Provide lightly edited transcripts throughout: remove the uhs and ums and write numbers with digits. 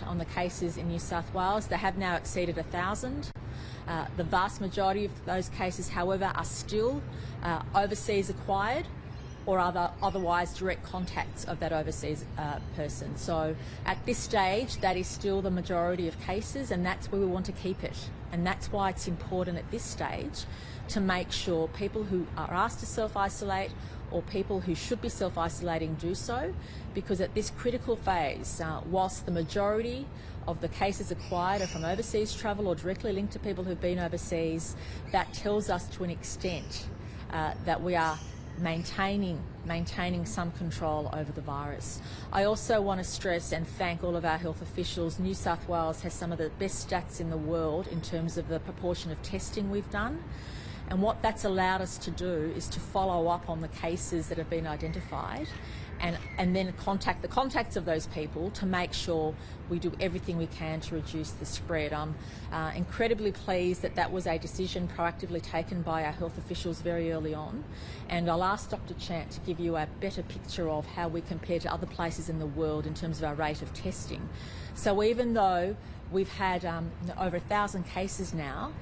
On the cases in New South Wales, they have now exceeded 1,000. The vast majority of those cases, however, are still overseas acquired or otherwise direct contacts of that overseas person. So at this stage, that is still the majority of cases, and that's where we want to keep it. And that's why it's important at this stage to make sure people who are asked to self-isolate or people who should be self-isolating do so, because at this critical phase, whilst the majority of the cases acquired are from overseas travel or directly linked to people who've been overseas, that tells us to an extent that we are maintaining some control over the virus. I also want to stress and thank all of our health officials. New South Wales has some of the best stats in the world in terms of the proportion of testing we've done. And what that's allowed us to do is to follow up on the cases that have been identified and then contact the contacts of those people to make sure we do everything we can to reduce the spread. I'm incredibly pleased that that was a decision proactively taken by our health officials very early on, and I'll ask Dr. Chant to give you a better picture of how we compare to other places in the world in terms of our rate of testing. So even though we've had over 1,000 cases now,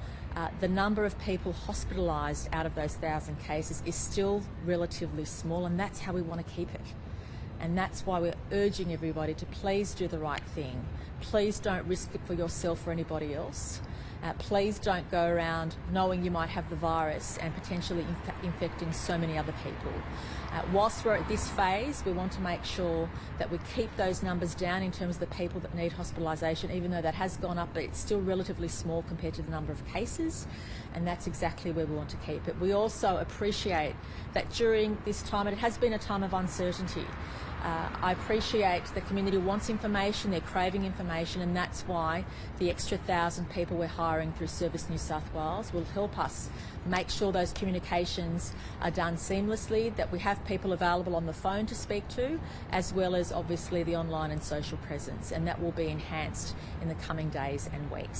the number of people hospitalised out of those 1,000 cases is still relatively small, and that's how we want to keep it. And that's why we're urging everybody to please do the right thing. Please don't risk it for yourself or anybody else. Please don't go around knowing you might have the virus and potentially infecting so many other people. Whilst we're at this phase, we want to make sure that we keep those numbers down in terms of the people that need hospitalisation, even though that has gone up, but it's still relatively small compared to the number of cases, and that's exactly where we want to keep it. We also appreciate that during this time, it has been a time of uncertainty. I appreciate the community wants information, they're craving information, and that's why the extra 1,000 people we're hiring through Service New South Wales will help us make sure those communications are done seamlessly, that we have people available on the phone to speak to, as well as obviously the online and social presence, and that will be enhanced in the coming days and weeks.